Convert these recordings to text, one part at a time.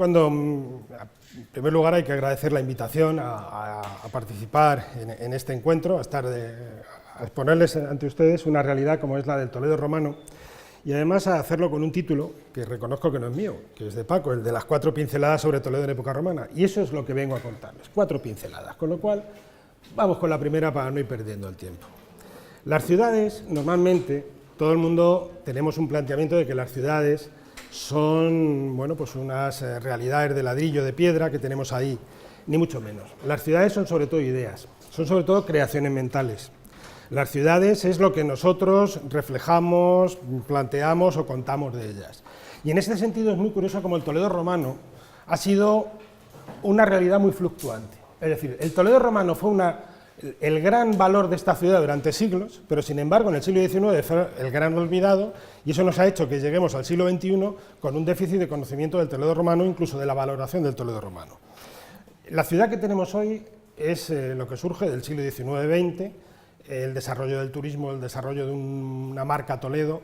cuando, en primer lugar, hay que agradecer la invitación a participar en este encuentro, a exponerles ante ustedes una realidad como es la del Toledo romano, y además a hacerlo con un título que reconozco que no es mío, que es de Paco, el de las 4 pinceladas sobre Toledo en época romana, y eso es lo que vengo a contarles, 4 pinceladas, con lo cual vamos con la primera para no ir perdiendo el tiempo. Las ciudades, normalmente, todo el mundo tenemos un planteamiento de que las ciudades son, bueno, pues unas realidades de ladrillo, de piedra que tenemos ahí, ni mucho menos. Las ciudades son sobre todo ideas, son sobre todo creaciones mentales. Las ciudades es lo que nosotros reflejamos, planteamos o contamos de ellas. Y en ese sentido es muy curioso como el Toledo romano ha sido una realidad muy fluctuante. Es decir, el Toledo romano fue el gran valor de esta ciudad durante siglos, pero sin embargo en el siglo XIX fue el gran olvidado, y eso nos ha hecho que lleguemos al siglo XXI con un déficit de conocimiento del Toledo romano, incluso de la valoración del Toledo romano. La ciudad que tenemos hoy es lo que surge del siglo XIX-XX, el desarrollo del turismo, el desarrollo de una marca Toledo,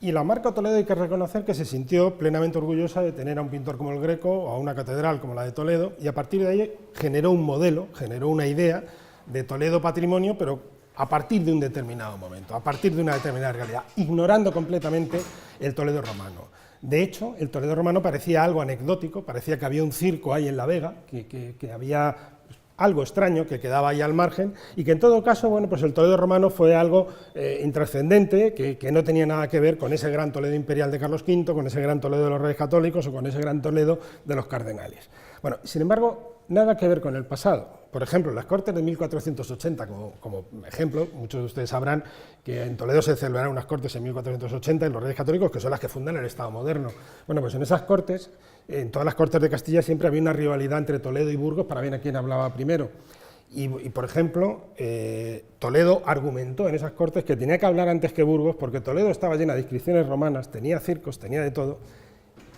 y la marca Toledo hay que reconocer que se sintió plenamente orgullosa de tener a un pintor como el Greco o a una catedral como la de Toledo, y a partir de ahí generó un modelo, generó una idea de Toledo patrimonio, pero a partir de un determinado momento, a partir de una determinada realidad, ignorando completamente el Toledo romano. De hecho, el Toledo romano parecía algo anecdótico, parecía que había un circo ahí en la Vega, que había algo extraño que quedaba ahí al margen, y que en todo caso, bueno, pues el Toledo romano fue algo intrascendente, que no tenía nada que ver con ese gran Toledo imperial de Carlos V, con ese gran Toledo de los Reyes Católicos o con ese gran Toledo de los cardenales. Bueno, sin embargo, nada que ver con el pasado. Por ejemplo, las Cortes de 1480, como ejemplo, muchos de ustedes sabrán que en Toledo se celebraron unas Cortes en 1480 en los Reyes Católicos, que son las que fundan el Estado moderno. Bueno, pues en esas Cortes, en todas las Cortes de Castilla siempre había una rivalidad entre Toledo y Burgos para ver a quién hablaba primero. Y por ejemplo, Toledo argumentó en esas Cortes que tenía que hablar antes que Burgos, porque Toledo estaba llena de inscripciones romanas, tenía circos, tenía de todo,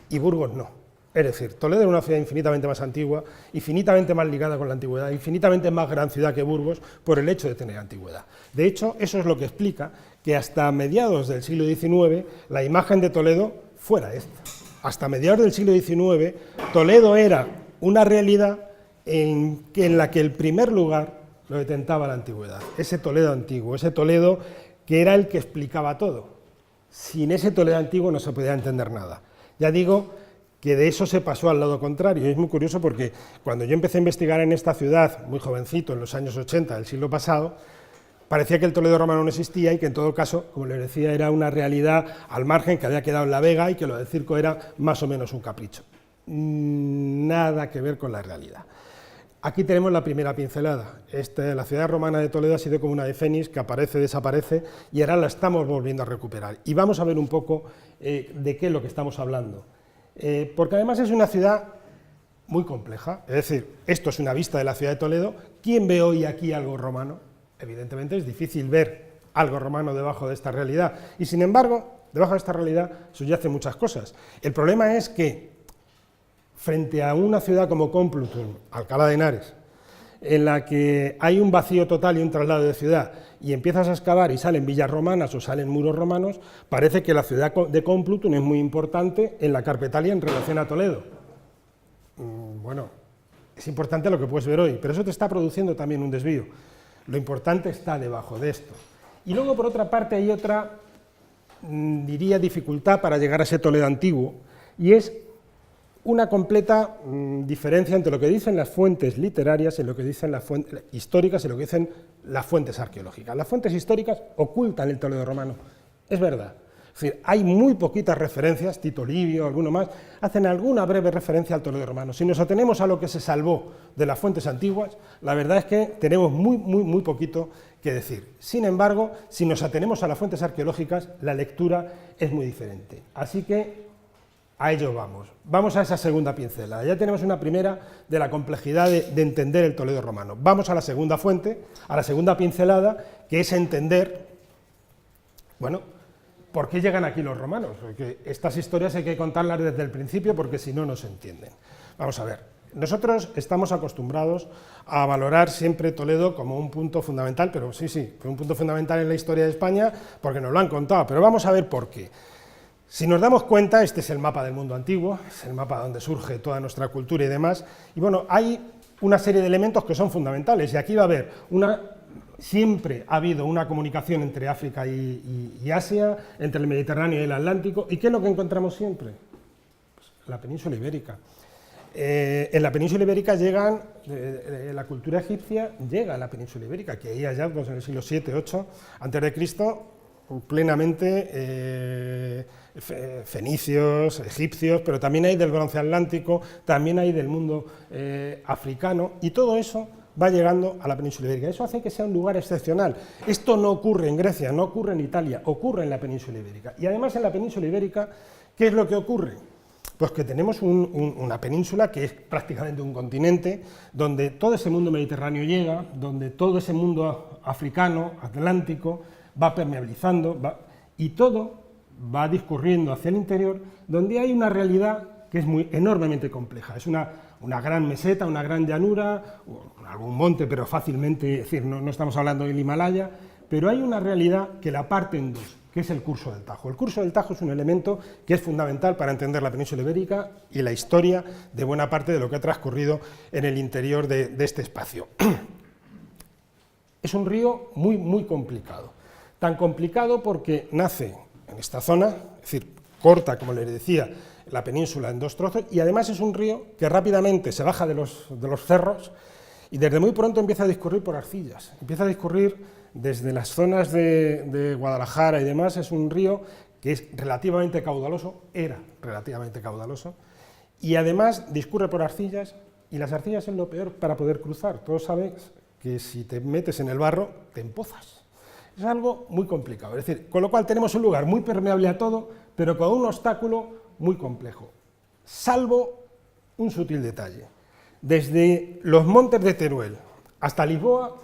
y Burgos no. Es decir, Toledo era una ciudad infinitamente más antigua, infinitamente más ligada con la antigüedad, infinitamente más gran ciudad que Burgos por el hecho de tener antigüedad. De hecho, eso es lo que explica que hasta mediados del siglo XIX la imagen de Toledo fuera esta. Hasta mediados del siglo XIX Toledo era una realidad en la que el primer lugar lo detentaba la antigüedad, ese Toledo antiguo, ese Toledo que era el que explicaba todo. Sin ese Toledo antiguo no se podía entender nada. Ya digo que de eso se pasó al lado contrario, y es muy curioso porque cuando yo empecé a investigar en esta ciudad, muy jovencito, en los años 80 del siglo pasado, parecía que el Toledo romano no existía y que en todo caso, como les decía, era una realidad al margen que había quedado en la Vega y que lo del circo era más o menos un capricho. Nada que ver con la realidad. Aquí tenemos la primera pincelada. La ciudad romana de Toledo ha sido como una ave fénix que aparece, desaparece, y ahora la estamos volviendo a recuperar. Y vamos a ver un poco de qué es lo que estamos hablando. Porque además es una ciudad muy compleja, es decir, esto es una vista de la ciudad de Toledo. ¿Quién ve hoy aquí algo romano? Evidentemente es difícil ver algo romano debajo de esta realidad, y sin embargo, debajo de esta realidad subyace muchas cosas. El problema es que, frente a una ciudad como Complutum, Alcalá de Henares, en la que hay un vacío total y un traslado de ciudad, y empiezas a excavar y salen villas romanas o salen muros romanos, parece que la ciudad de Complutum es muy importante en la Carpetalia en relación a Toledo. Bueno, es importante lo que puedes ver hoy, pero eso te está produciendo también un desvío. Lo importante está debajo de esto. Y luego, por otra parte, hay otra, diría, dificultad para llegar a ese Toledo antiguo, y es una completa diferencia entre lo que dicen las fuentes literarias y lo que dicen las fuentes históricas y lo que dicen las fuentes arqueológicas. Las fuentes históricas ocultan el Toledo romano, es verdad. Es decir, hay muy poquitas referencias, Tito Livio, alguno más, hacen alguna breve referencia al Toledo romano. Si nos atenemos a lo que se salvó de las fuentes antiguas, la verdad es que tenemos muy poquito que decir. Sin embargo, si nos atenemos a las fuentes arqueológicas, la lectura es muy diferente. Así que a ello vamos. Vamos a esa segunda pincelada. Ya tenemos una primera de la complejidad de entender el Toledo romano. Vamos a la segunda fuente, a la segunda pincelada, que es entender, bueno, ¿por qué llegan aquí los romanos? Porque estas historias hay que contarlas desde el principio porque si no, no se entienden. Vamos a ver, nosotros estamos acostumbrados a valorar siempre Toledo como un punto fundamental, pero sí, fue un punto fundamental en la historia de España porque nos lo han contado, pero vamos a ver por qué. Si nos damos cuenta, este es el mapa del mundo antiguo, es el mapa donde surge toda nuestra cultura y demás, y bueno, hay una serie de elementos que son fundamentales, y aquí va a haber siempre ha habido una comunicación entre África y Asia, entre el Mediterráneo y el Atlántico, ¿y qué es lo que encontramos siempre? Pues la península ibérica. En la península ibérica la cultura egipcia llega a la península ibérica, que hay hallazgos en el siglo VII, VIII a.C., plenamente fenicios, egipcios, pero también hay del bronce atlántico, también hay del mundo africano, y todo eso va llegando a la península ibérica. Eso hace que sea un lugar excepcional. Esto no ocurre en Grecia, no ocurre en Italia, ocurre en la península ibérica. Y además en la península ibérica, ¿qué es lo que ocurre? Pues que tenemos una península que es prácticamente un continente, donde todo ese mundo mediterráneo llega, donde todo ese mundo africano, atlántico, va permeabilizando, y todo va discurriendo hacia el interior, donde hay una realidad que es enormemente compleja. Es una gran meseta, una gran llanura, algún monte, pero fácilmente, es decir, no estamos hablando del Himalaya, pero hay una realidad que la parte en dos, que es el curso del Tajo. El curso del Tajo es un elemento que es fundamental para entender la península ibérica y la historia de buena parte de lo que ha transcurrido en el interior de este espacio. Es un río muy, muy complicado. Tan complicado porque nace en esta zona, es decir, corta, como les decía, la península en dos trozos, y además es un río que rápidamente se baja de los cerros y desde muy pronto empieza a discurrir por arcillas, empieza a discurrir desde las zonas de Guadalajara y demás. Es un río que es relativamente caudaloso, era relativamente caudaloso, y además discurre por arcillas, y las arcillas es lo peor para poder cruzar. Todos sabéis que si te metes en el barro, te empozas. Es algo muy complicado, es decir, con lo cual tenemos un lugar muy permeable a todo, pero con un obstáculo muy complejo, salvo un sutil detalle. Desde los montes de Teruel hasta Lisboa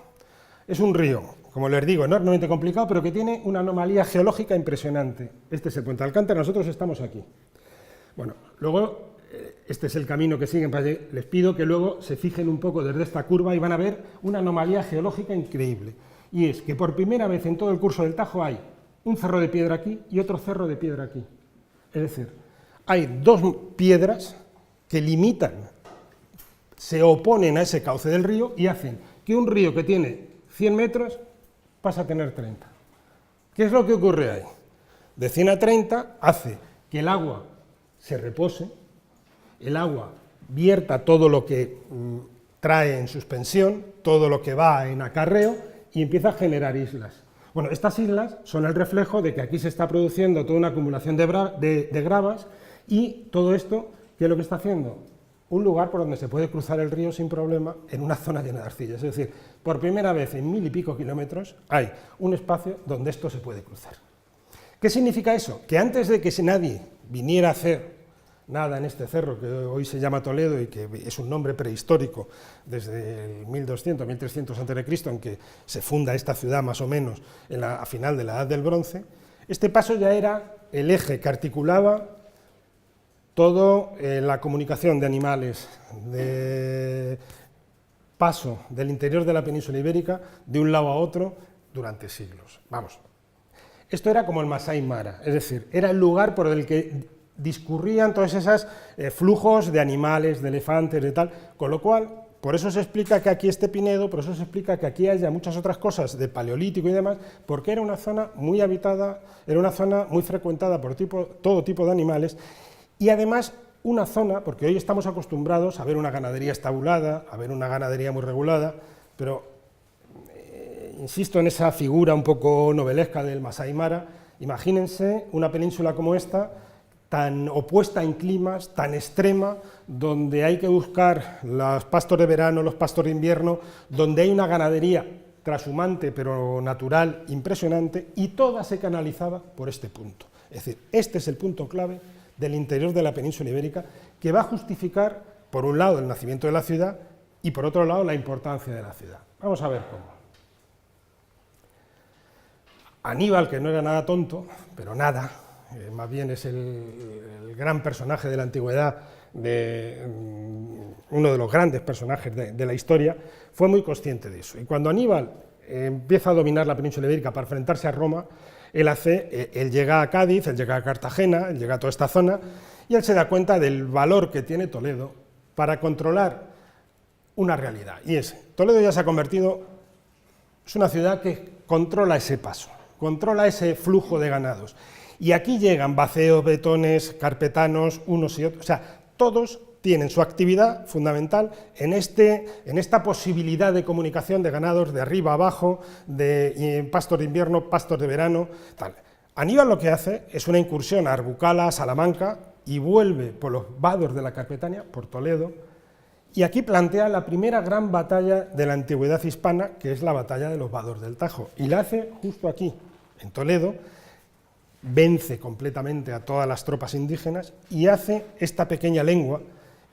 es un río, como les digo, enormemente complicado, pero que tiene una anomalía geológica impresionante. Este es el Puente de Alcántara, nosotros estamos aquí. Bueno, luego, este es el camino que siguen, les pido que luego se fijen un poco desde esta curva y van a ver una anomalía geológica increíble. Y es que por primera vez en todo el curso del Tajo hay un cerro de piedra aquí y otro cerro de piedra aquí. Es decir, hay dos piedras que limitan, se oponen a ese cauce del río y hacen que un río que tiene 100 metros pasa a tener 30. ¿Qué es lo que ocurre ahí? De 100 a 30 hace que el agua se repose, el agua vierta todo lo que trae en suspensión, todo lo que va en acarreo, y empieza a generar islas. Bueno, estas islas son el reflejo de que aquí se está produciendo toda una acumulación de gravas, y todo esto, ¿qué es lo que está haciendo? Un lugar por donde se puede cruzar el río sin problema en una zona llena de arcillas. Es decir, por primera vez en 1000 y pico kilómetros hay un espacio donde esto se puede cruzar. ¿Qué significa eso? Que antes de que nadie viniera a hacer nada en este cerro, que hoy se llama Toledo y que es un nombre prehistórico desde el 1200, 1300 a.C., en que se funda esta ciudad más o menos a final de la Edad del Bronce, este paso ya era el eje que articulaba todo la comunicación de animales, de paso del interior de la península ibérica de un lado a otro durante siglos. Vamos, esto era como el Masai Mara, es decir, era el lugar por el que discurrían todos esos flujos de animales, de elefantes, de tal, con lo cual, por eso se explica que aquí esté Pinedo, por eso se explica que aquí haya muchas otras cosas de paleolítico y demás, porque era una zona muy habitada, era una zona muy frecuentada por todo tipo de animales, y además una zona, porque hoy estamos acostumbrados a ver una ganadería estabulada, a ver una ganadería muy regulada, pero insisto en esa figura un poco novelesca del Masai Mara. Imagínense una península como esta, tan opuesta en climas, tan extrema, donde hay que buscar los pastos de verano, los pastos de invierno, donde hay una ganadería trashumante pero natural impresionante, y toda se canalizaba por este punto. Es decir, este es el punto clave del interior de la península ibérica, que va a justificar, por un lado, el nacimiento de la ciudad, y por otro lado, la importancia de la ciudad. Vamos a ver cómo. Aníbal, que no era nada tonto, pero nada, más bien es el gran personaje de la antigüedad, uno de los grandes personajes de la historia, fue muy consciente de eso. Y cuando Aníbal empieza a dominar la península ibérica para enfrentarse a Roma, Él llega a Cádiz, él llega a Cartagena, él llega a toda esta zona, y él se da cuenta del valor que tiene Toledo para controlar una realidad. Y es, Toledo ya se ha convertido, es una ciudad que controla ese paso, controla ese flujo de ganados. Y aquí llegan baceos, betones, carpetanos, unos y otros, o sea, todos tienen su actividad fundamental en esta posibilidad de comunicación de ganados de arriba a abajo, de pastos de invierno, pastos de verano, tal. Aníbal lo que hace es una incursión a Arbucala, Salamanca, y vuelve por los vados de la Carpetania, por Toledo, y aquí plantea la primera gran batalla de la antigüedad hispana, que es la batalla de los vados del Tajo, y la hace justo aquí, en Toledo, vence completamente a todas las tropas indígenas y hace esta pequeña lengua,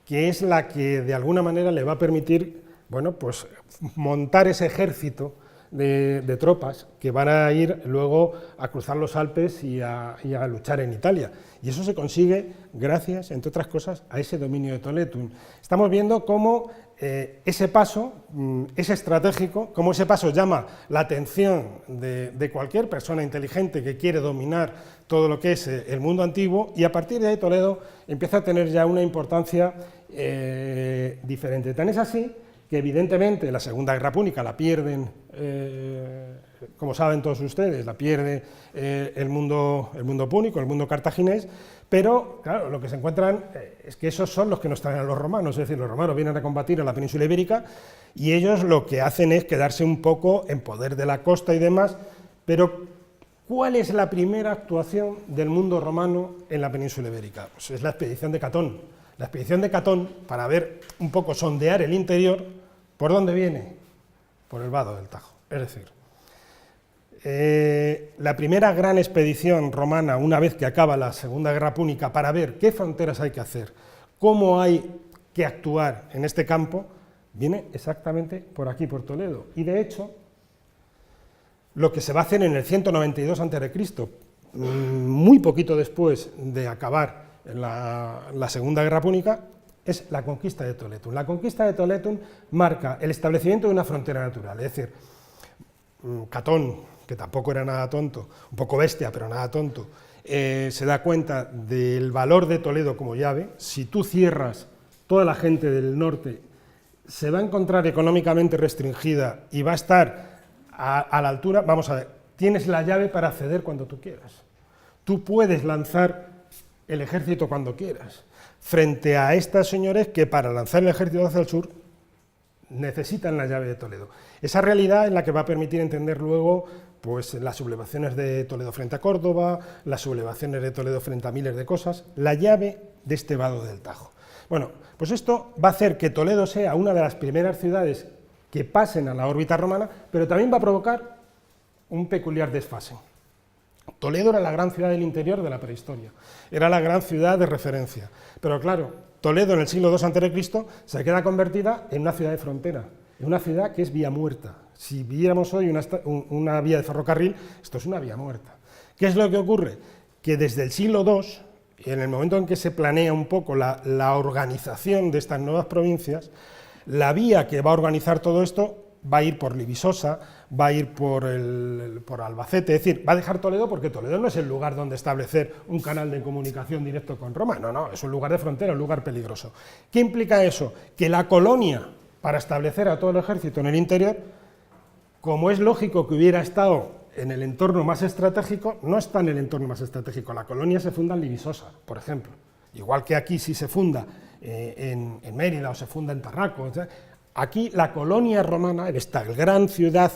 que es la que de alguna manera le va a permitir, bueno, pues montar ese ejército de tropas que van a ir luego a cruzar los Alpes y a luchar en Italia. Y eso se consigue gracias, entre otras cosas, a ese dominio de Toletum. Estamos viendo cómo ese paso es estratégico, cómo ese paso llama la atención de cualquier persona inteligente que quiere dominar todo lo que es el mundo antiguo, y a partir de ahí Toledo empieza a tener ya una importancia diferente. Tan es así que evidentemente la Segunda Guerra Púnica la pierden, como saben todos ustedes, la pierde el mundo púnico, el mundo cartaginés, pero claro, lo que se encuentran es que esos son los que nos traen a los romanos, es decir, los romanos vienen a combatir en la península ibérica y ellos lo que hacen es quedarse un poco en poder de la costa y demás, pero ¿cuál es la primera actuación del mundo romano en la península ibérica? Pues es la expedición de Catón. La expedición de Catón, para ver un poco, sondear el interior, ¿por dónde viene? Por el vado del Tajo. Es decir, la primera gran expedición romana, una vez que acaba la Segunda Guerra Púnica, para ver qué fronteras hay que hacer, cómo hay que actuar en este campo, viene exactamente por aquí, por Toledo. Y de hecho, lo que se va a hacer en el 192 a.C., muy poquito después de acabar la Segunda Guerra Púnica, es la conquista de Toletum. La conquista de Toletum marca el establecimiento de una frontera natural, es decir, Catón, que tampoco era nada tonto, un poco bestia, pero nada tonto, se da cuenta del valor de Toledo como llave. Si tú cierras, toda la gente del norte se va a encontrar económicamente restringida y va a estar a la altura, vamos a ver, tienes la llave para acceder cuando tú quieras. Tú puedes lanzar el ejército cuando quieras, frente a estos señores que para lanzar el ejército hacia el sur necesitan la llave de Toledo. Esa realidad es la que va a permitir entender luego pues, las sublevaciones de Toledo frente a Córdoba, las sublevaciones de Toledo frente a miles de cosas, la llave de este vado del Tajo. Bueno, pues esto va a hacer que Toledo sea una de las primeras ciudades que pasen a la órbita romana, pero también va a provocar un peculiar desfase. Toledo era la gran ciudad del interior de la prehistoria, era la gran ciudad de referencia, pero claro, Toledo en el siglo II a.C. se queda convertida en una ciudad de frontera, en una ciudad que es vía muerta. Si viéramos hoy una vía de ferrocarril, esto es una vía muerta. ¿Qué es lo que ocurre? Que desde el siglo II, en el momento en que se planea un poco la organización de estas nuevas provincias, la vía que va a organizar todo esto va a ir por Libisosa, va a ir por Albacete, es decir, va a dejar Toledo porque Toledo no es el lugar donde establecer un canal de comunicación directo con Roma, no, es un lugar de frontera, un lugar peligroso. ¿Qué implica eso? Que la colonia, para establecer a todo el ejército en el interior, como es lógico que hubiera estado en el entorno más estratégico, no está en el entorno más estratégico, la colonia se funda en Libisosa, por ejemplo, igual que aquí sí se funda en Mérida o se funda en Tarraco, etc. Aquí la colonia romana, esta gran ciudad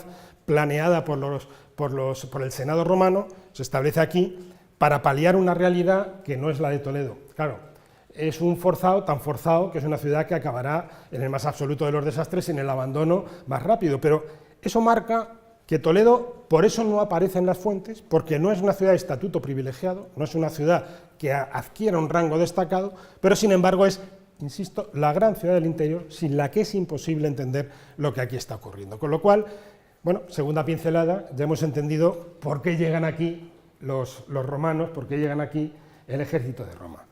planeada por el Senado romano, se establece aquí para paliar una realidad que no es la de Toledo. Claro, es un forzado, tan forzado, que es una ciudad que acabará en el más absoluto de los desastres y en el abandono más rápido, pero eso marca que Toledo, por eso no aparece en las fuentes, porque no es una ciudad de estatuto privilegiado, no es una ciudad que adquiera un rango destacado, pero sin embargo es, insisto, la gran ciudad del interior, sin la que es imposible entender lo que aquí está ocurriendo. Con lo cual, bueno, segunda pincelada, ya hemos entendido por qué llegan aquí los romanos, por qué llegan aquí el ejército de Roma.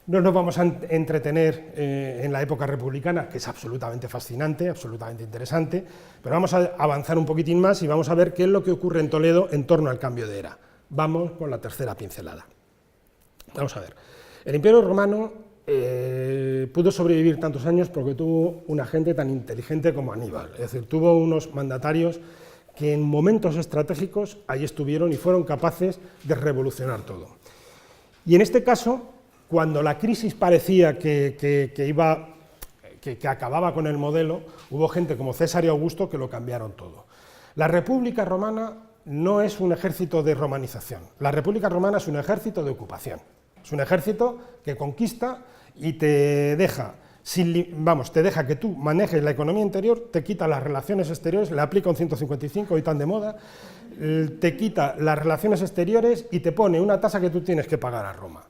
No nos vamos a entretener en la época republicana, que es absolutamente fascinante, absolutamente interesante, pero vamos a avanzar un poquitín más y vamos a ver qué es lo que ocurre en Toledo en torno al cambio de era. Vamos con la tercera pincelada. Vamos a ver. El Imperio Romano pudo sobrevivir tantos años porque tuvo una gente tan inteligente como Aníbal, es decir, tuvo unos mandatarios que en momentos estratégicos ahí estuvieron y fueron capaces de revolucionar todo. Y en este caso, cuando la crisis parecía que acababa con el modelo, hubo gente como César y Augusto que lo cambiaron todo. La República Romana no es un ejército de romanización, la República Romana es un ejército de ocupación, es un ejército que conquista y te deja, te deja que tú manejes la economía interior, te quita las relaciones exteriores, le aplica un 155 hoy tan de moda, te quita las relaciones exteriores y te pone una tasa que tú tienes que pagar a Roma.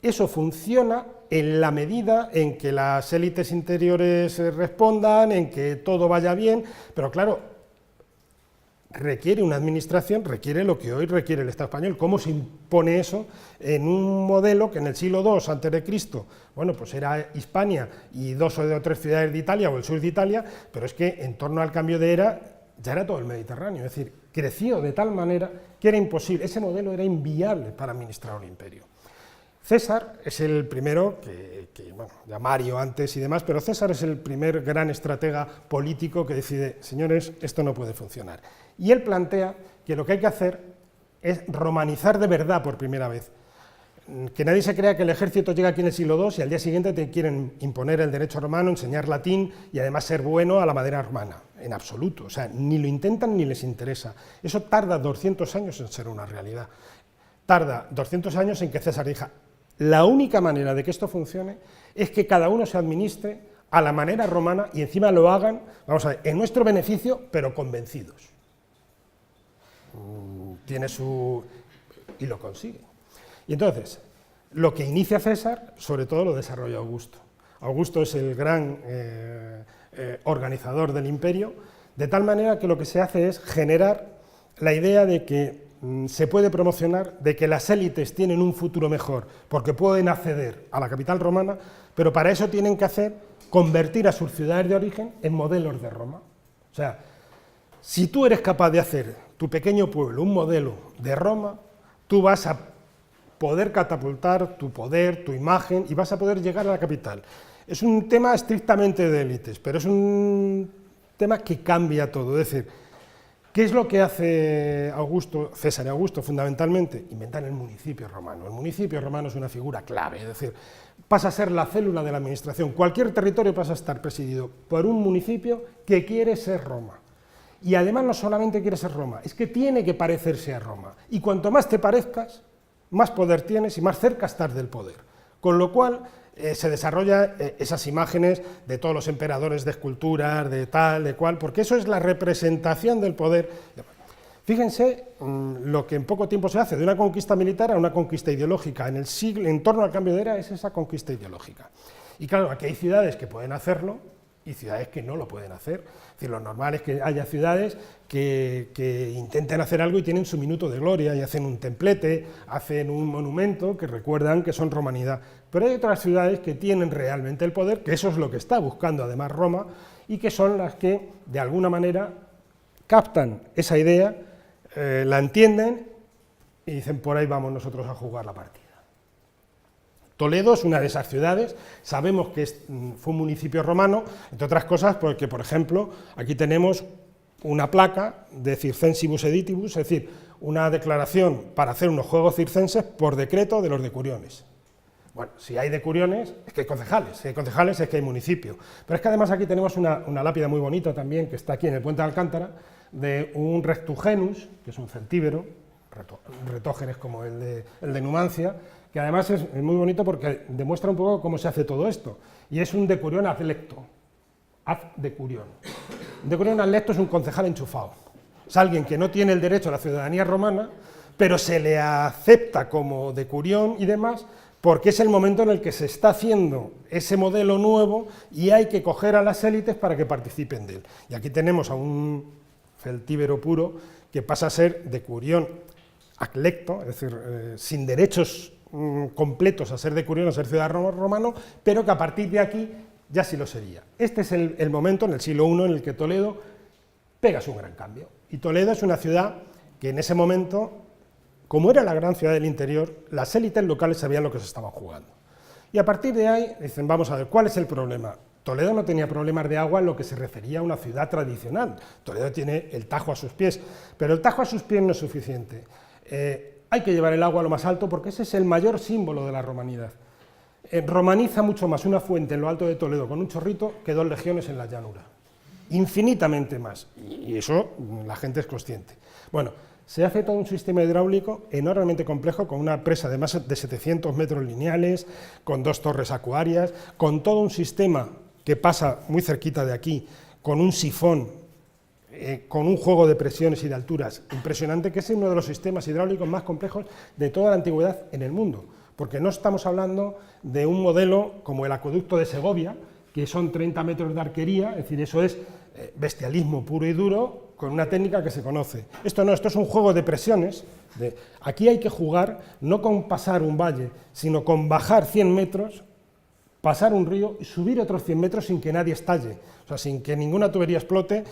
Eso funciona en la medida en que las élites interiores respondan, en que todo vaya bien, pero claro, requiere una administración, requiere lo que hoy requiere el Estado español. ¿Cómo se impone eso en un modelo que en el siglo II a.C., bueno, pues era Hispania y 2 o 3 ciudades de Italia o el sur de Italia, pero es que en torno al cambio de era ya era todo el Mediterráneo, es decir, creció de tal manera que era imposible, ese modelo era inviable para administrar un imperio. César es el primero, bueno, ya Mario antes y demás, pero César es el primer gran estratega político que decide, señores, esto no puede funcionar. Y él plantea que lo que hay que hacer es romanizar de verdad por primera vez. Que nadie se crea que el ejército llega aquí en el siglo II y al día siguiente te quieren imponer el derecho romano, enseñar latín y además ser bueno a la manera romana. En absoluto, o sea, ni lo intentan ni les interesa. Eso tarda 200 años en ser una realidad. Tarda 200 años en que César diga, la única manera de que esto funcione es que cada uno se administre a la manera romana y encima lo hagan, vamos a ver, en nuestro beneficio, pero convencidos. Tiene su... y lo consigue. Y entonces, lo que inicia César, sobre todo lo desarrolla Augusto. Augusto es el gran organizador del imperio, de tal manera que lo que se hace es generar la idea de que se puede promocionar, de que las élites tienen un futuro mejor, porque pueden acceder a la capital romana, pero para eso tienen que convertir a sus ciudades de origen en modelos de Roma. O sea, si tú eres capaz de hacer tu pequeño pueblo un modelo de Roma, tú vas a poder catapultar tu poder, tu imagen, y vas a poder llegar a la capital. Es un tema estrictamente de élites, pero es un tema que cambia todo, es decir, ¿qué es lo que hace César y Augusto fundamentalmente? Inventar el municipio romano. El municipio romano es una figura clave, es decir, pasa a ser la célula de la administración. Cualquier territorio pasa a estar presidido por un municipio que quiere ser Roma. Y además no solamente quiere ser Roma, es que tiene que parecerse a Roma. Y cuanto más te parezcas, más poder tienes y más cerca estás del poder. Con lo cual se desarrollan esas imágenes de todos los emperadores de esculturas, de tal, de cual, porque eso es la representación del poder. Fíjense lo que en poco tiempo se hace, de una conquista militar a una conquista ideológica. En torno al cambio de era es esa conquista ideológica. Y claro, aquí hay ciudades que pueden hacerlo y ciudades que no lo pueden hacer. Es decir, lo normal es que haya ciudades que intenten hacer algo y tienen su minuto de gloria y hacen un templete, hacen un monumento que recuerdan que son romanidad. Pero hay otras ciudades que tienen realmente el poder, que eso es lo que está buscando además Roma, y que son las que de alguna manera captan esa idea, la entienden y dicen, por ahí vamos nosotros a jugar la partida. Toledo es una de esas ciudades, sabemos que fue un municipio romano, entre otras cosas porque, por ejemplo, aquí tenemos una placa de Circensibus Editibus, es decir, una declaración para hacer unos juegos circenses por decreto de los decuriones. Bueno, si hay decuriones, es que hay concejales, si hay concejales es que hay municipio. Pero es que además aquí tenemos una lápida muy bonita también, que está aquí en el Puente de Alcántara, de un Rectugenus, que es un celtíbero, Retógenes como el de Numancia, que además es muy bonito porque demuestra un poco cómo se hace todo esto, y es un decurión adlecto, ad decurión. Un decurión adlecto es un concejal enchufado, es alguien que no tiene el derecho a la ciudadanía romana, pero se le acepta como decurión y demás, porque es el momento en el que se está haciendo ese modelo nuevo y hay que coger a las élites para que participen de él. Y aquí tenemos a un celtíbero puro que pasa a ser decurión adlecto, es decir, sin derechos completos a ser decurión, a ser ciudadano romano, pero que a partir de aquí ya sí lo sería. Este es el momento, en el siglo I, en el que Toledo pega un gran cambio. Y Toledo es una ciudad que en ese momento como era la gran ciudad del interior, las élites locales sabían lo que se estaban jugando. Y a partir de ahí dicen, vamos a ver, ¿cuál es el problema? Toledo no tenía problemas de agua en lo que se refería a una ciudad tradicional. Toledo tiene el Tajo a sus pies, pero el Tajo a sus pies no es suficiente. Hay que llevar el agua a lo más alto porque ese es el mayor símbolo de la romanidad. Romaniza mucho más una fuente en lo alto de Toledo con un chorrito que 2 legiones en la llanura. Infinitamente más, y eso la gente es consciente. Bueno, se hace todo un sistema hidráulico enormemente complejo, con una presa de más de 700 metros lineales, con 2 torres acuarias, con todo un sistema que pasa muy cerquita de aquí, con un sifón, con un juego de presiones y de alturas impresionante, que es uno de los sistemas hidráulicos más complejos de toda la antigüedad en el mundo, porque no estamos hablando de un modelo como el acueducto de Segovia, que son 30 metros de arquería, es decir, eso es bestialismo puro y duro, con una técnica que se conoce. Esto no, esto es un juego de presiones. Aquí hay que jugar no con pasar un valle, sino con bajar 100 metros, pasar un río y subir otros 100 metros sin que nadie estalle, o sea, sin que ninguna tubería explote,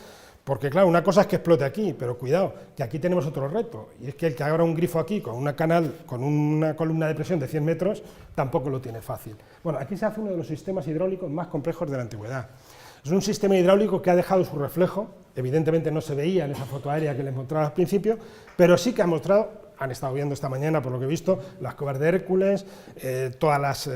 porque claro, una cosa es que explote aquí, pero cuidado, que aquí tenemos otro reto, y es que el que abra un grifo aquí con una columna de presión de 100 metros, tampoco lo tiene fácil. Bueno, aquí se hace uno de los sistemas hidráulicos más complejos de la antigüedad. Es un sistema hidráulico que ha dejado su reflejo, evidentemente no se veía en esa foto aérea que les mostraba al principio, pero sí que ha mostrado, han estado viendo esta mañana por lo que he visto, las cuevas de Hércules, todas las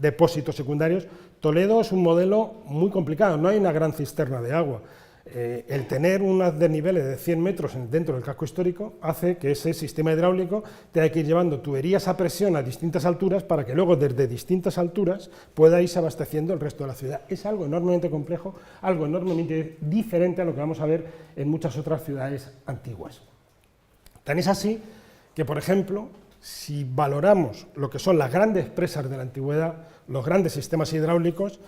depósitos secundarios. Toledo es un modelo muy complicado, no hay una gran cisterna de agua. El tener unos desniveles de 100 metros dentro del casco histórico hace que ese sistema hidráulico tenga que ir llevando tuberías a presión a distintas alturas para que luego desde distintas alturas pueda irse abasteciendo el resto de la ciudad. Es algo enormemente complejo, algo enormemente diferente a lo que vamos a ver en muchas otras ciudades antiguas. Tan es así que, por ejemplo, si valoramos lo que son las grandes presas de la antigüedad, los grandes sistemas hidráulicos,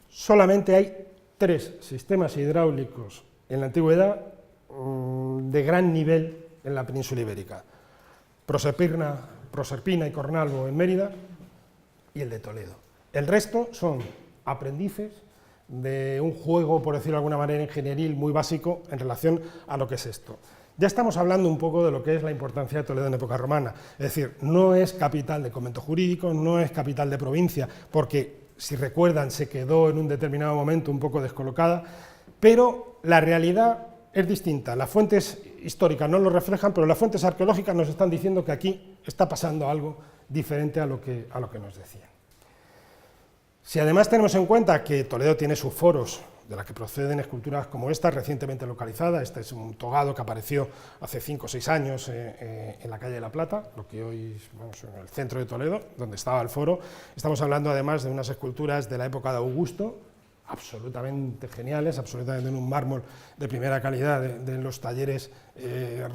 solamente hay 3 sistemas hidráulicos en la antigüedad de gran nivel en la península ibérica: Proserpina y Cornalvo en Mérida y el de Toledo. El resto son aprendices de un juego, por decirlo de alguna manera, ingenieril muy básico en relación a lo que es esto. Ya estamos hablando un poco de lo que es la importancia de Toledo en época romana, es decir, no es capital de convento jurídico, no es capital de provincia, porque si recuerdan, se quedó en un determinado momento un poco descolocada, pero la realidad es distinta. Las fuentes históricas no lo reflejan, pero las fuentes arqueológicas nos están diciendo que aquí está pasando algo diferente a lo que nos decían. Si además tenemos en cuenta que Toledo tiene sus foros, de la que proceden esculturas como esta, recientemente localizada. Este es un togado que apareció hace 5 o 6 años en la calle de la Plata, lo que hoy es en el centro de Toledo, donde estaba el foro. Estamos hablando además de unas esculturas de la época de Augusto, absolutamente geniales, absolutamente en un mármol de primera calidad de los talleres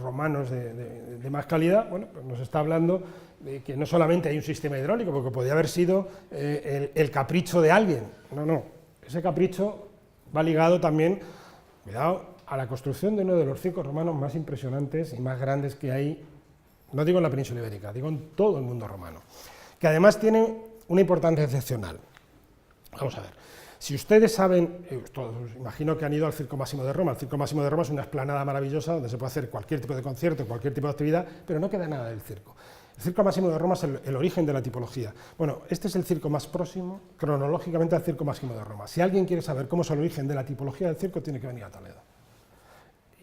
romanos de más calidad. Bueno, pues nos está hablando de que no solamente hay un sistema hidráulico, porque podría haber sido el capricho de alguien. No, ese capricho va ligado también, cuidado, a la construcción de uno de los circos romanos más impresionantes y más grandes que hay, no digo en la península ibérica, digo en todo el mundo romano, que además tiene una importancia excepcional. Vamos a ver, si ustedes saben, todos imagino que han ido al Circo Máximo de Roma. El Circo Máximo de Roma es una explanada maravillosa donde se puede hacer cualquier tipo de concierto, cualquier tipo de actividad, pero no queda nada del circo. El Circo Máximo de Roma es el origen de la tipología. Bueno, este es el circo más próximo, cronológicamente, al Circo Máximo de Roma. Si alguien quiere saber cómo es el origen de la tipología del circo, tiene que venir a Toledo.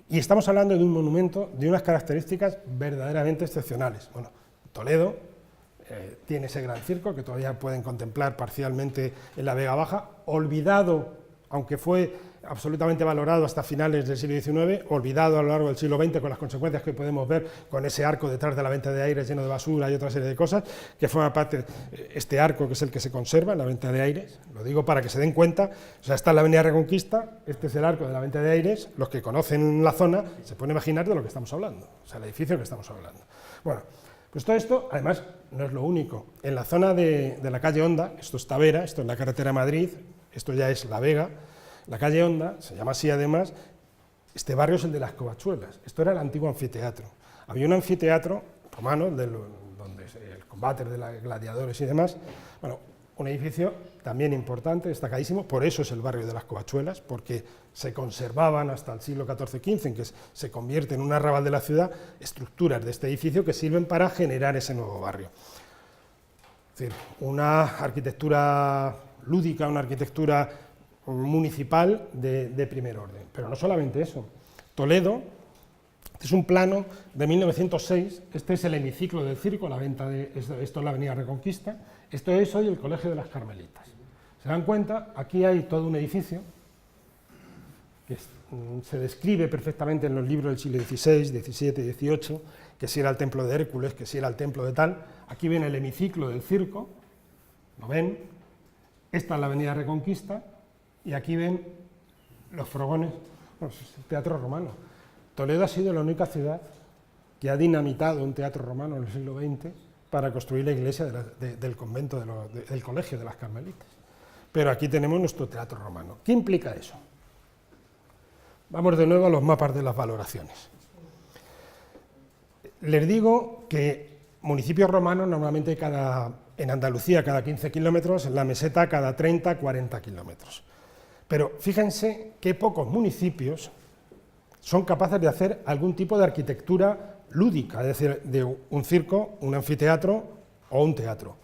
Y estamos hablando de un monumento de unas características verdaderamente excepcionales. Bueno, Toledo tiene ese gran circo que todavía pueden contemplar parcialmente en la Vega Baja, olvidado, aunque fue absolutamente valorado hasta finales del siglo XIX, olvidado a lo largo del siglo XX con las consecuencias que podemos ver con ese arco detrás de la venta de aires lleno de basura y otra serie de cosas, que forma parte, este arco que es el que se conserva en la venta de aires, lo digo para que se den cuenta, o sea, está en la avenida Reconquista, este es el arco de la venta de aires, los que conocen la zona se pueden imaginar de lo que estamos hablando, o sea, el edificio que estamos hablando. Bueno, pues todo esto, además, no es lo único. En la zona de la calle Honda, esto es Tavera, esto es la carretera a Madrid, esto ya es La Vega, la calle Honda, se llama así además, este barrio es el de las Covachuelas, esto era el antiguo anfiteatro. Había un anfiteatro romano, donde el combate de los gladiadores y demás. Bueno, un edificio también importante, destacadísimo, por eso es el barrio de las Covachuelas, porque se conservaban hasta el siglo XIV-XV, en que se convierte en un arrabal de la ciudad, estructuras de este edificio que sirven para generar ese nuevo barrio. Es decir, una arquitectura lúdica, una arquitectura municipal de primer orden. Pero no solamente eso. Toledo, este es un plano de 1906, este es el hemiciclo del circo, la venta de esto es la avenida Reconquista, esto es hoy el Colegio de las Carmelitas. ¿Se dan cuenta? Aquí hay todo un edificio que se describe perfectamente en los libros del siglo XVI, XVII, XVIII, que si era el templo de Hércules, que si era el templo de tal. Aquí ven el hemiciclo del circo, ¿lo ven? Esta es la avenida Reconquista, y aquí ven los frogones, bueno, es el Teatro Romano. Toledo ha sido la única ciudad que ha dinamitado un teatro romano en el siglo XX para construir la iglesia del convento, del Colegio de las Carmelitas. Pero aquí tenemos nuestro teatro romano. ¿Qué implica eso? Vamos de nuevo a los mapas de las valoraciones. Les digo que municipios romanos normalmente en Andalucía cada 15 kilómetros, en la meseta cada 30, 40 kilómetros. Pero fíjense qué pocos municipios son capaces de hacer algún tipo de arquitectura lúdica, es decir, de un circo, un anfiteatro o un teatro.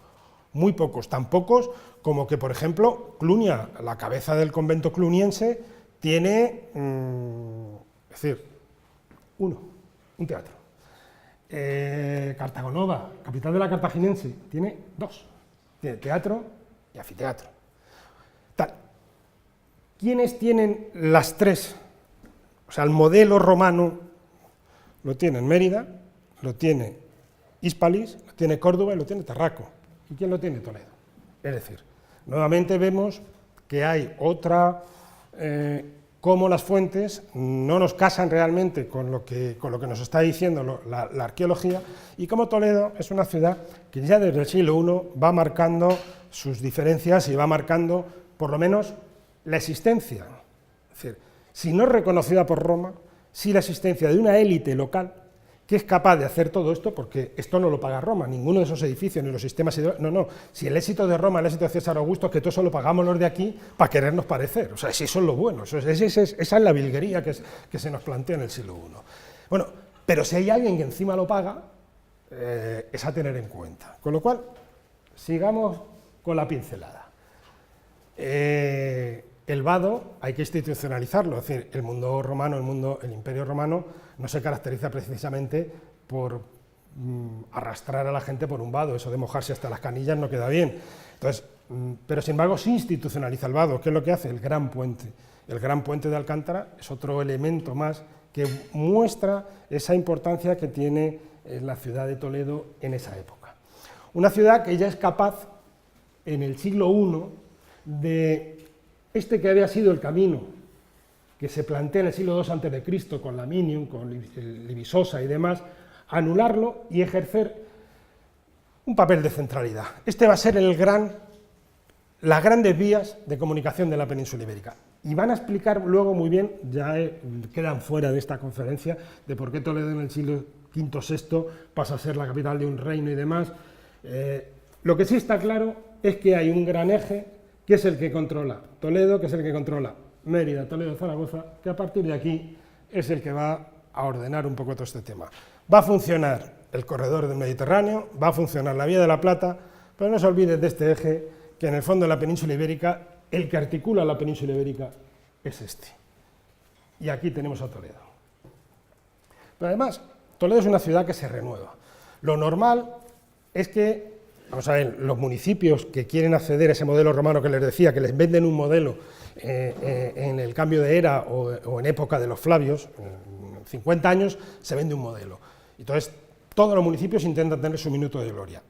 Muy pocos, tan pocos como que, por ejemplo, Clunia, la cabeza del convento cluniense, tiene, es decir, un teatro. Cartagonova, capital de la Cartaginense, tiene dos, tiene teatro y anfiteatro. Tal. ¿Quiénes tienen las tres? O sea, el modelo romano lo tiene Mérida, lo tiene Hispalis, lo tiene Córdoba y lo tiene Tarraco. ¿Y quién lo tiene? Toledo. Es decir, nuevamente vemos que hay otra, cómo las fuentes no nos casan realmente con lo que nos está diciendo la arqueología, y cómo Toledo es una ciudad que ya desde el siglo I va marcando sus diferencias y va marcando, por lo menos, la existencia. Es decir, si no es reconocida por Roma, si la existencia de una élite local que es capaz de hacer todo esto, porque esto no lo paga Roma, ninguno de esos edificios, ni los sistemas, no, si el éxito de Roma, el éxito de César Augusto, es que todo eso lo pagamos los de aquí para querernos parecer, o sea, si eso es lo bueno, esa es la virguería que se nos plantea en el siglo I. Bueno, pero si hay alguien que encima lo paga, es a tener en cuenta, con lo cual, sigamos con la pincelada. El vado hay que institucionalizarlo, es decir, el mundo romano, el imperio romano no se caracteriza precisamente por arrastrar a la gente por un vado, eso de mojarse hasta las canillas no queda bien. Entonces, pero sin embargo se institucionaliza el vado. ¿Qué es lo que hace? El gran puente. El gran puente de Alcántara es otro elemento más que muestra esa importancia que tiene la ciudad de Toledo en esa época. Una ciudad que ya es capaz, en el siglo I, de este que había sido el camino que se plantea en el siglo II a.C. con Laminium, con Libisosa y demás, anularlo y ejercer un papel de centralidad. Este va a ser las grandes vías de comunicación de la península ibérica. Y van a explicar luego muy bien, ya quedan fuera de esta conferencia, de por qué Toledo en el siglo V-VI pasa a ser la capital de un reino y demás. Lo que sí está claro es que hay un gran eje que es el que controla Toledo, que es el que controla Mérida, Toledo, Zaragoza, que a partir de aquí es el que va a ordenar un poco todo este tema. Va a funcionar el corredor del Mediterráneo, va a funcionar la Vía de la Plata, pero no se olviden de este eje, que en el fondo de la península ibérica, el que articula la península ibérica es este. Y aquí tenemos a Toledo. Pero además, Toledo es una ciudad que se renueva. Lo normal es que, vamos a ver, los municipios que quieren acceder a ese modelo romano que les decía, que les venden un modelo en el cambio de era o en época de los Flavios, en 50 años se vende un modelo. Entonces, todos los municipios intentan tener su minuto de gloria.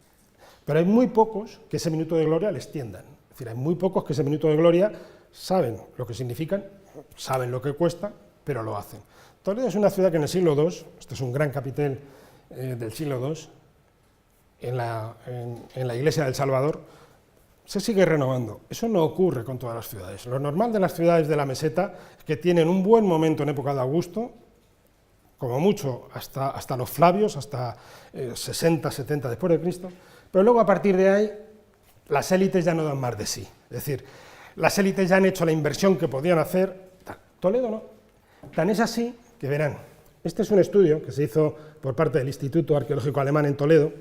Pero hay muy pocos que ese minuto de gloria les tiendan. Es decir, hay muy pocos que ese minuto de gloria saben lo que significan, saben lo que cuesta, pero lo hacen. Toledo es una ciudad que en el siglo II, este es un gran capitel del siglo II, en la iglesia del Salvador, se sigue renovando. Eso no ocurre con todas las ciudades. Lo normal de las ciudades de la meseta es que tienen un buen momento en época de Augusto, como mucho hasta los Flavios, hasta 60, 70 después de Cristo, pero luego a partir de ahí las élites ya no dan más de sí. Es decir, las élites ya han hecho la inversión que podían hacer, Toledo no. Tan es así que verán, este es un estudio que se hizo por parte del Instituto Arqueológico Alemán en Toledo,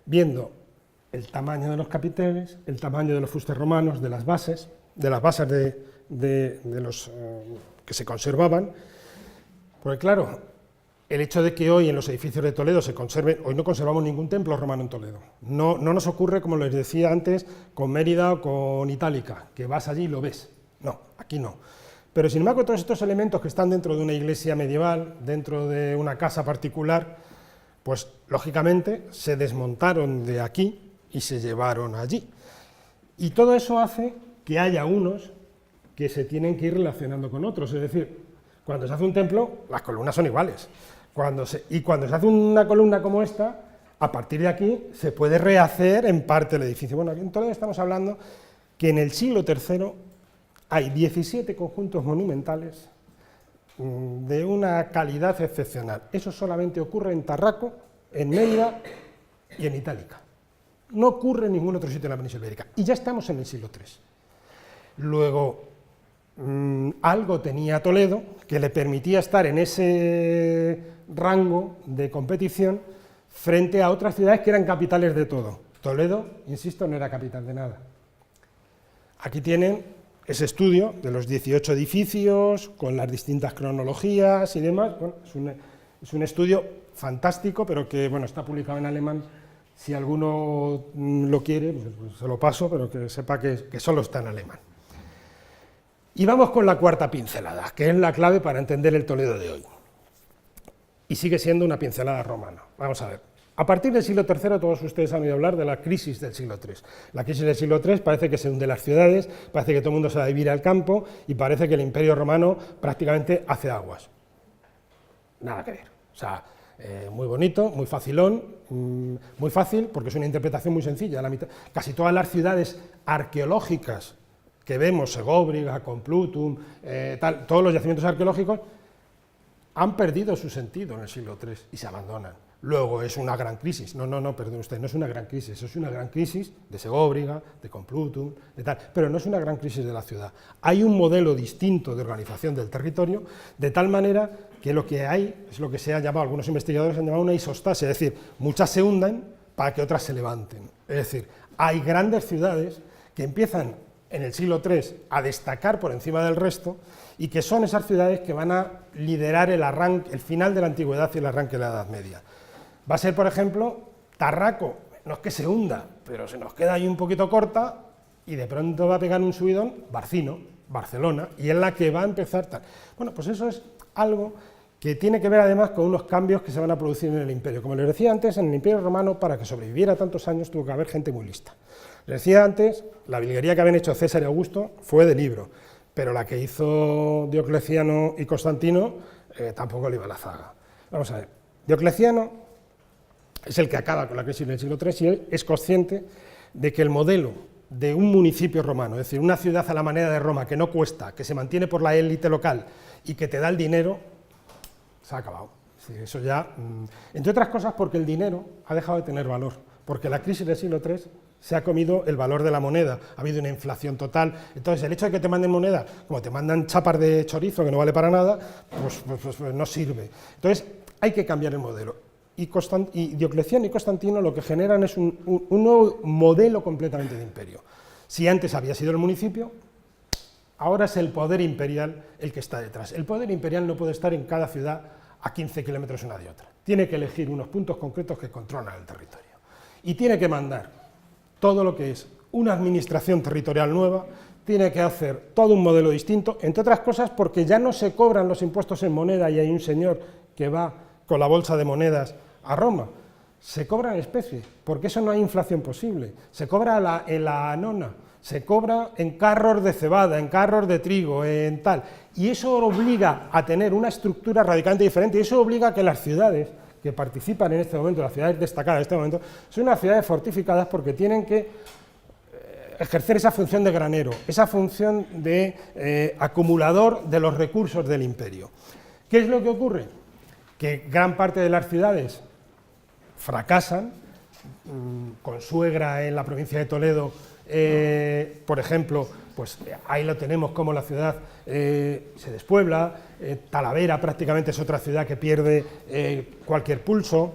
viendo el tamaño de los capiteles, el tamaño de los fustes romanos, de las bases de los que se conservaban, porque claro, el hecho de que hoy en los edificios de Toledo se conserven, hoy no conservamos ningún templo romano en Toledo, no nos ocurre como les decía antes con Mérida o con Itálica, que vas allí y lo ves, no, aquí no. Pero sin embargo todos estos elementos que están dentro de una iglesia medieval, dentro de una casa particular, pues lógicamente se desmontaron de aquí y se llevaron allí. Y todo eso hace que haya unos que se tienen que ir relacionando con otros, es decir, cuando se hace un templo, las columnas son iguales, cuando se hace una columna como esta, a partir de aquí se puede rehacer en parte el edificio. Bueno, aquí en Toledo estamos hablando que en el siglo III hay 17 conjuntos monumentales de una calidad excepcional. Eso solamente ocurre en Tarraco, en Mérida y en Itálica. No ocurre en ningún otro sitio de la península ibérica. Y ya estamos en el siglo III. Luego, algo tenía Toledo que le permitía estar en ese rango de competición frente a otras ciudades que eran capitales de todo. Toledo, insisto, no era capital de nada. Aquí tienen ese estudio de los 18 edificios, con las distintas cronologías y demás. Bueno, es un estudio fantástico, pero que bueno, está publicado en alemán. Si alguno lo quiere, pues se lo paso, pero que sepa que solo está en alemán. Y vamos con la cuarta pincelada, que es la clave para entender el Toledo de hoy. Y sigue siendo una pincelada romana. Vamos a ver. A partir del siglo III todos ustedes han oído hablar de la crisis del siglo III. La crisis del siglo III parece que se hunde las ciudades, parece que todo el mundo se va a vivir al campo y parece que el Imperio Romano prácticamente hace aguas. Nada que ver. O sea, muy bonito, muy facilón, muy fácil, porque es una interpretación muy sencilla. Casi todas las ciudades arqueológicas que vemos, Segóbriga, Complutum, todos los yacimientos arqueológicos, han perdido su sentido en el siglo III y se abandonan. Luego es una gran crisis. No, perdón usted, no es una gran crisis, es una gran crisis de Segóbriga, de Complutum, de tal, pero no es una gran crisis de la ciudad. Hay un modelo distinto de organización del territorio, de tal manera que lo que hay es lo que se ha llamado, algunos investigadores han llamado una isostasia, es decir, muchas se hunden para que otras se levanten. Es decir, hay grandes ciudades que empiezan en el siglo III a destacar por encima del resto y que son esas ciudades que van a liderar el final de la antigüedad y el arranque de la Edad Media. Va a ser, por ejemplo, Tarraco, no es que se hunda, pero se nos queda ahí un poquito corta y de pronto va a pegar un subidón Barcino, Barcelona, y es la que va a empezar tal. Bueno, pues eso es algo que tiene que ver además con unos cambios que se van a producir en el imperio. Como les decía antes, en el Imperio Romano, para que sobreviviera tantos años, tuvo que haber gente muy lista. Les decía antes, la virguería que habían hecho César y Augusto fue de libro, pero la que hizo Diocleciano y Constantino tampoco le iba a la zaga. Vamos a ver, Diocleciano es el que acaba con la crisis del siglo III y él es consciente de que el modelo de un municipio romano, es decir, una ciudad a la manera de Roma que no cuesta, que se mantiene por la élite local y que te da el dinero, se ha acabado. Sí, eso ya, entre otras cosas porque el dinero ha dejado de tener valor, porque la crisis del siglo III se ha comido el valor de la moneda, ha habido una inflación total, entonces el hecho de que te manden moneda, como te mandan chapas de chorizo que no vale para nada, pues no sirve. Entonces hay que cambiar el modelo. Y Diocleciano y Constantino lo que generan es un nuevo modelo completamente de imperio. Si antes había sido el municipio, ahora es el poder imperial el que está detrás. El poder imperial no puede estar en cada ciudad a 15 kilómetros una de otra. Tiene que elegir unos puntos concretos que controlan el territorio. Y tiene que mandar todo lo que es una administración territorial nueva, tiene que hacer todo un modelo distinto, entre otras cosas porque ya no se cobran los impuestos en moneda y hay un señor que va con la bolsa de monedas a Roma, se cobra en especie, porque eso no hay inflación posible, se cobra en la anona, se cobra en carros de cebada, en carros de trigo, en tal, y eso obliga a tener una estructura radicalmente diferente, y eso obliga a que las ciudades que participan en este momento, las ciudades destacadas en este momento, son unas ciudades fortificadas porque tienen que ejercer esa función de granero, esa función de acumulador de los recursos del imperio. ¿Qué es lo que ocurre? Que gran parte de las ciudades fracasan Consuegra en la provincia de Toledo, por ejemplo, pues ahí lo tenemos como la ciudad se despuebla, Talavera prácticamente es otra ciudad que pierde cualquier pulso.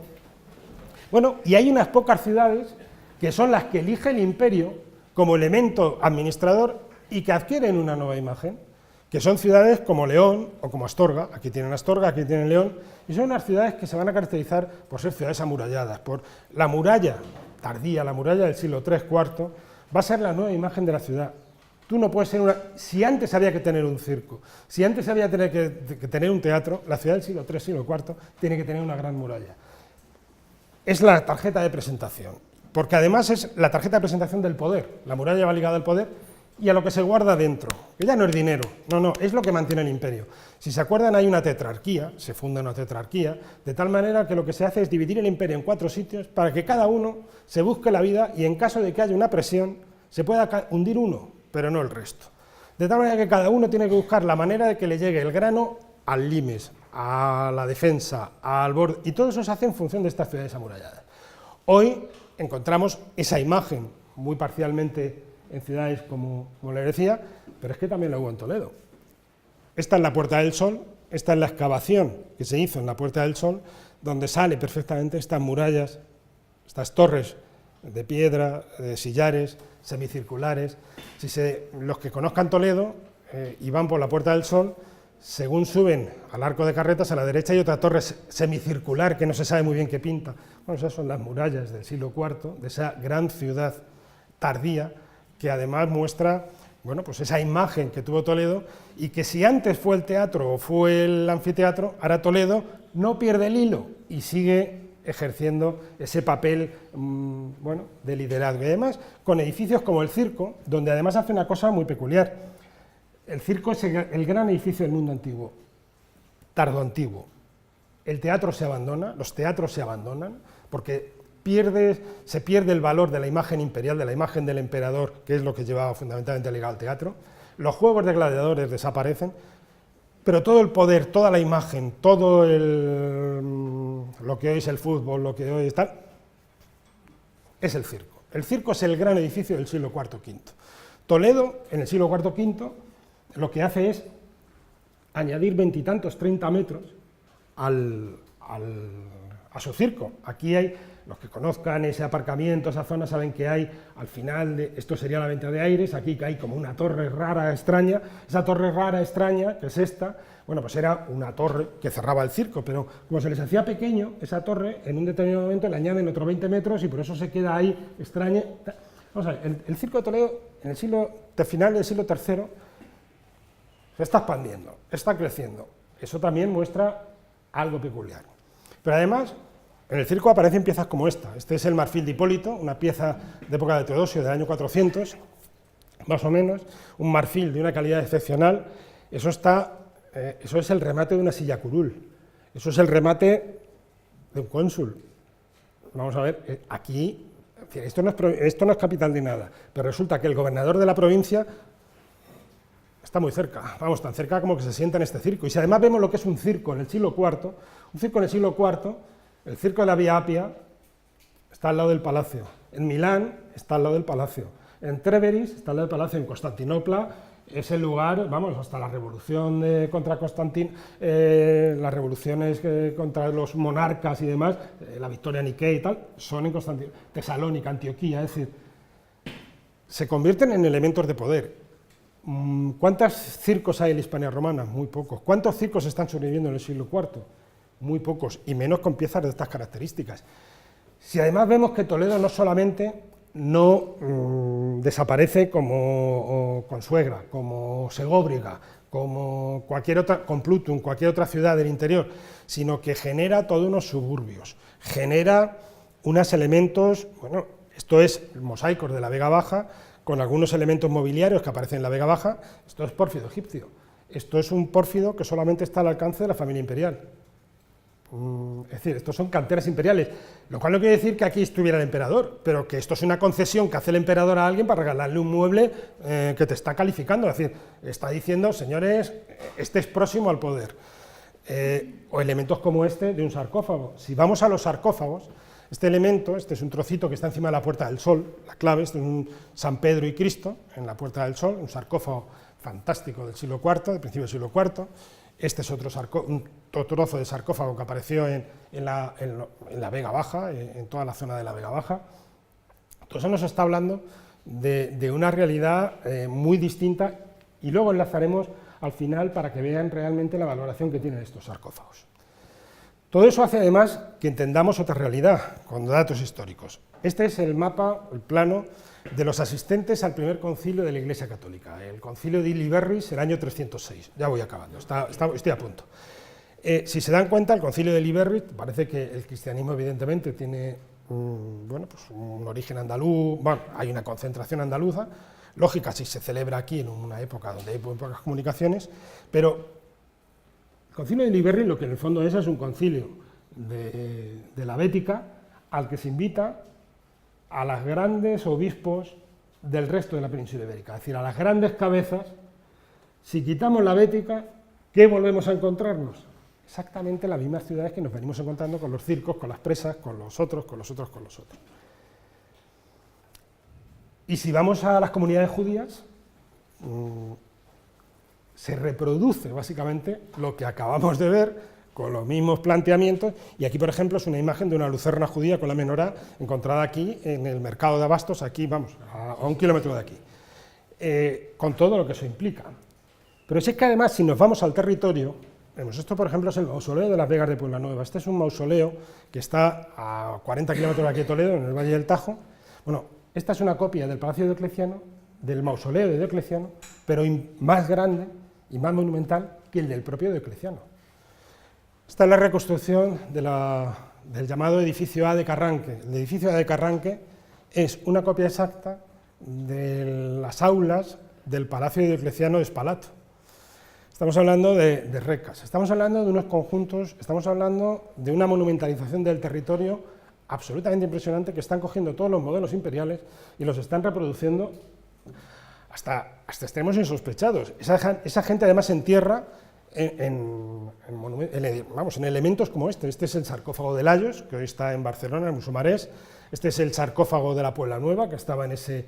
Bueno, y hay unas pocas ciudades que son las que elige el imperio como elemento administrador y que adquieren una nueva imagen, que son ciudades como León o como Astorga. Aquí tienen Astorga, aquí tienen León, y son unas ciudades que se van a caracterizar por ser ciudades amuralladas, por la muralla tardía, la muralla del siglo III, IV, va a ser la nueva imagen de la ciudad. Tú no puedes ser una... Si antes había que tener un circo, si antes había que tener un teatro, la ciudad del siglo III, siglo IV, tiene que tener una gran muralla. Es la tarjeta de presentación, porque además es la tarjeta de presentación del poder. La muralla va ligada al poder y a lo que se guarda dentro, que ya no es dinero, no, es lo que mantiene el imperio. Si se acuerdan, hay una tetrarquía, se funda una tetrarquía, de tal manera que lo que se hace es dividir el imperio en 4 sitios para que cada uno se busque la vida y en caso de que haya una presión, se pueda hundir uno, pero no el resto. De tal manera que cada uno tiene que buscar la manera de que le llegue el grano al limes, a la defensa, al borde, y todo eso se hace en función de estas ciudades amuralladas. Hoy encontramos esa imagen, muy parcialmente en ciudades como le decía, pero es que también la hubo en Toledo. Esta es la Puerta del Sol, esta es la excavación que se hizo en la Puerta del Sol, donde sale perfectamente estas murallas, estas torres de piedra, de sillares, semicirculares. Los que conozcan Toledo y van por la Puerta del Sol, según suben al Arco de Carretas, a la derecha hay otra torre semicircular que no se sabe muy bien qué pinta. Bueno, esas son las murallas del siglo IV, de esa gran ciudad tardía, que además muestra, bueno, pues esa imagen que tuvo Toledo, y que si antes fue el teatro o fue el anfiteatro, ahora Toledo no pierde el hilo y sigue ejerciendo ese papel bueno, de liderazgo. Y además con edificios como el Circo, donde además hace una cosa muy peculiar. El Circo es el gran edificio del mundo antiguo, tardoantiguo. El teatro se abandona, los teatros se abandonan, porque se pierde el valor de la imagen imperial, de la imagen del emperador, que es lo que llevaba fundamentalmente ligado al teatro. Los juegos de gladiadores desaparecen, pero todo el poder, toda la imagen, todo lo que hoy es el fútbol, lo que hoy está, es el circo. El circo es el gran edificio del siglo IV-V. Toledo, en el siglo IV-V, lo que hace es añadir 20 y tantos, 30 metros a su circo. Aquí hay, los que conozcan ese aparcamiento, esa zona, saben que hay, al final, esto sería la venta de aires, aquí hay como una torre rara, extraña. Esa torre rara, extraña, que es esta, bueno, pues era una torre que cerraba el circo, pero como se les hacía pequeño, esa torre, en un determinado momento le añaden otros 20 metros y por eso se queda ahí extraña. Vamos a ver, el circo de Toledo, en el final del siglo III, se está expandiendo, está creciendo. Eso también muestra algo peculiar. Pero además, en el circo aparecen piezas como esta. Este es el marfil de Hipólito, una pieza de época de Teodosio del año 400, más o menos, un marfil de una calidad excepcional. Eso es el remate de una silla curul, eso es el remate de un cónsul. Vamos a ver, aquí, esto no es capital de nada, pero resulta que el gobernador de la provincia está muy cerca, vamos, tan cerca como que se sienta en este circo. Y si además vemos lo que es un circo en el siglo IV, un circo en el siglo IV, el circo de la Vía Apia está al lado del palacio, en Milán está al lado del palacio, en Treveris está al lado del palacio, en Constantinopla es el lugar, vamos, hasta la revolución contra Constantín, las revoluciones contra los monarcas y demás, la victoria Nikkei y tal, son en Constantinopla, Tesalónica, Antioquía, es decir, se convierten en elementos de poder. ¿Cuántos circos hay en la Hispania romana? Muy pocos. ¿Cuántos circos están sobreviviendo en el siglo IV? Muy pocos, y menos con piezas de estas características. Si además vemos que Toledo no solamente no desaparece como Consuegra, como Segóbriga, como Complutum, cualquier otra ciudad del interior, sino que genera todos unos suburbios, genera unos elementos, bueno, esto es mosaicos de la Vega Baja, con algunos elementos mobiliarios que aparecen en la Vega Baja. Esto es pórfido egipcio, esto es un pórfido que solamente está al alcance de la familia imperial. Es decir, estos son canteras imperiales, lo cual no quiere decir que aquí estuviera el emperador, pero que esto es una concesión que hace el emperador a alguien para regalarle un mueble que te está calificando, es decir, está diciendo, señores, este es próximo al poder. O elementos como este de un sarcófago. Si vamos a los sarcófagos, Este elemento, este es un trocito que está encima de la Puerta del Sol, la clave, este es un San Pedro y Cristo en la Puerta del Sol, un sarcófago fantástico del siglo IV, del principio del siglo IV. Este es otro trozo de sarcófago que apareció en la Vega Baja, en toda la zona de la Vega Baja. Todo eso nos está hablando de una realidad muy distinta, y luego enlazaremos al final para que vean realmente la valoración que tienen estos sarcófagos. Todo eso hace además que entendamos otra realidad, con datos históricos. Este es el mapa, el plano, de los asistentes al primer concilio de la Iglesia Católica, el concilio de Iliberris, el año 306. Ya voy acabando, estoy a punto. Si se dan cuenta, el concilio de Iliberris, parece que el cristianismo evidentemente tiene un origen andaluz, hay una concentración andaluza, lógica si se celebra aquí en una época donde hay pocas comunicaciones, pero el concilio de Iliberris lo que en el fondo es un concilio de la Bética al que se invita a los grandes obispos del resto de la península ibérica, es decir, a las grandes cabezas. Si quitamos la Bética, ¿qué volvemos a encontrarnos? Exactamente las mismas ciudades que nos venimos encontrando con los circos, con las presas, con los otros. Y si vamos a las comunidades judías, se reproduce básicamente lo que acabamos de ver, con los mismos planteamientos, y aquí, por ejemplo, es una imagen de una lucerna judía con la menorá encontrada aquí en el mercado de abastos, aquí, vamos, a 1 kilómetro de aquí, con todo lo que eso implica. Pero es que además, si nos vamos al territorio, vemos, esto, por ejemplo, es el mausoleo de las Vegas de Puebla Nueva. Este es un mausoleo que está a 40 kilómetros de aquí de Toledo, en el Valle del Tajo. Bueno, esta es una copia del Palacio Diocleciano, del mausoleo de Diocleciano, pero más grande y más monumental que el del propio Diocleciano. Esta es la reconstrucción del llamado edificio A de Carranque. El edificio A de Carranque es una copia exacta de las aulas del Palacio Diocleciano de Spalato. Estamos hablando de recas, estamos hablando de unos conjuntos, estamos hablando de una monumentalización del territorio absolutamente impresionante, que están cogiendo todos los modelos imperiales y los están reproduciendo hasta extremos insospechados. Esa gente además se entierra en elementos como este. Este es el sarcófago de Layos, que hoy está en Barcelona, en Musumarés. Este es el sarcófago de la Puebla Nueva, que estaba en ese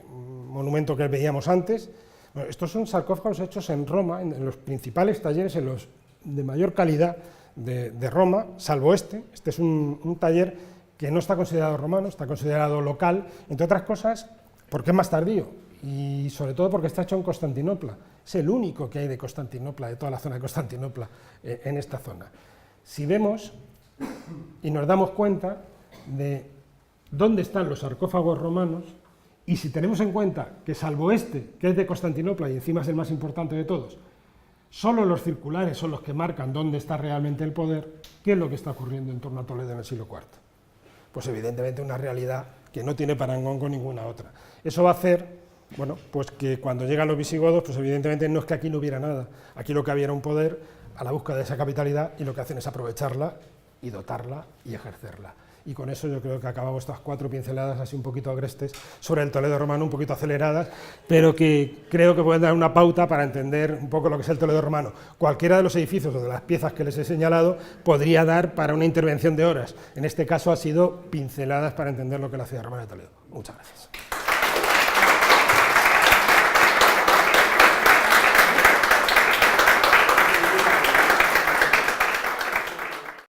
monumento que veíamos antes. Bueno, estos son sarcófagos hechos en Roma, en los principales talleres, en los de mayor calidad de Roma, salvo este. Este es un taller que no está considerado romano, está considerado local, entre otras cosas porque es más tardío, y sobre todo porque está hecho en Constantinopla. Es el único que hay de Constantinopla, de toda la zona de Constantinopla, en esta zona. Si vemos y nos damos cuenta de dónde están los sarcófagos romanos, y si tenemos en cuenta que salvo este, que es de Constantinopla y encima es el más importante de todos, solo los circulares son los que marcan dónde está realmente el poder, ¿qué es lo que está ocurriendo en torno a Toledo en el siglo IV? Pues evidentemente una realidad que no tiene parangón con ninguna otra. Eso va a hacer, bueno, pues que cuando llegan los visigodos, pues evidentemente no es que aquí no hubiera nada, aquí lo que había era un poder a la búsqueda de esa capitalidad, y lo que hacen es aprovecharla y dotarla y ejercerla. Y con eso yo creo que acabamos estas 4 pinceladas así un poquito agrestes sobre el Toledo romano, un poquito aceleradas, pero que creo que pueden dar una pauta para entender un poco lo que es el Toledo romano. Cualquiera de los edificios o de las piezas que les he señalado podría dar para una intervención de horas. En este caso ha sido pinceladas para entender lo que es la ciudad romana de Toledo. Muchas gracias.